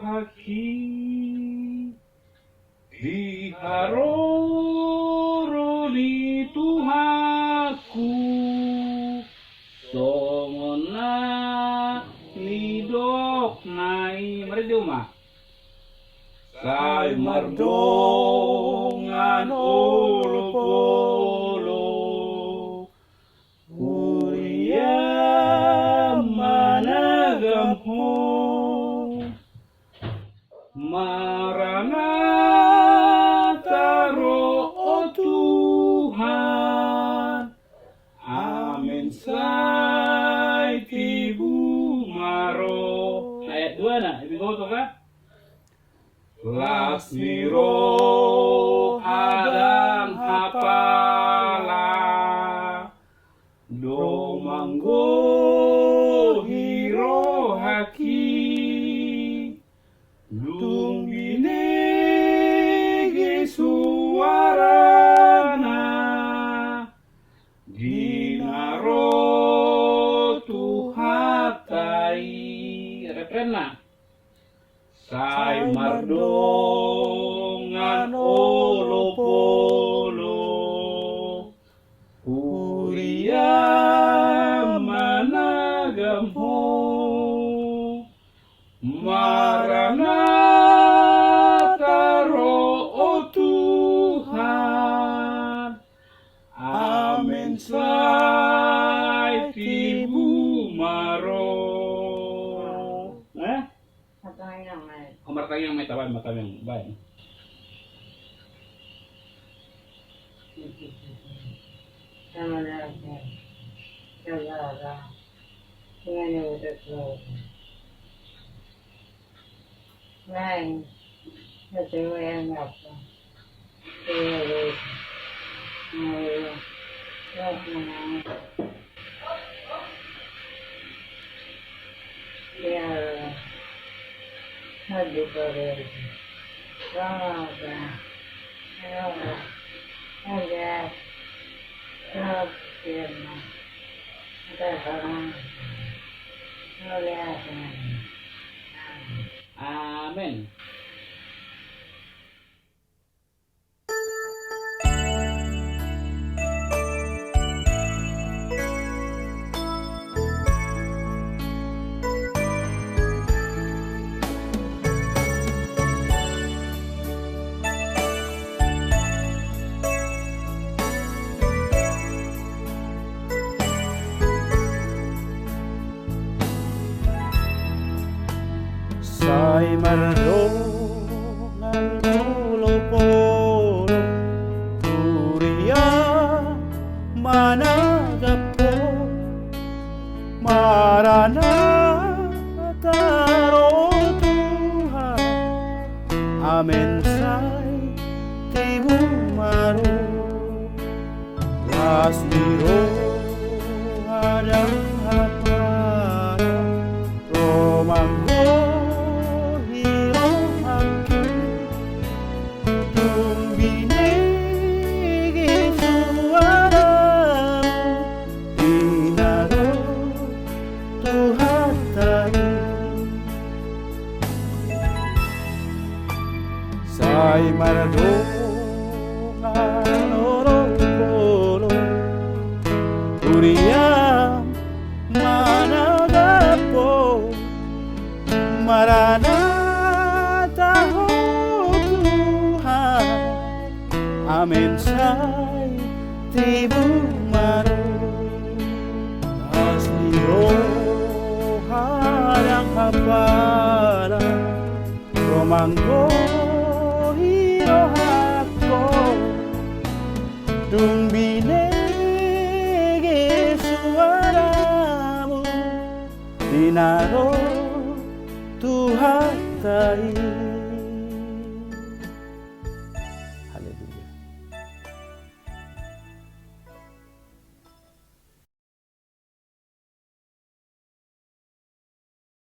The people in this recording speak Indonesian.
haki diharoroni Tuhaku somona lidok nai mari diuma sai mardongan olo polo uria managamho Maranatha roh Tuhan amin sai tibu maro ayat 2 nah ibu tahu kan Lasmi roh adang hapala domanggo hiro haki Lumbinegi suarana dinaro tuhatai refrenna sai mardongan olo polo uria managamho Maranatha roh Tuhan amin sai tibu maro Kamar tayang may tawan matamang bayan Này, nó tụi em gặp rồi, rồi, rồi, giờ nó đi rồi, đó là, nó ra, nó tiền mà, nó ra, Amin. Sai mardongan olo polo Uria managapo Maranatha roh Tuhan amin sai tibu maro Lasmiro hadang hapara romanggo Sai mardongan olo polo Uria managapo Maranatha roh Tuhan amin sai tibu maro asli roh hadang hapala romanggo Dumbinegi suaramu dinaro Tuhan tai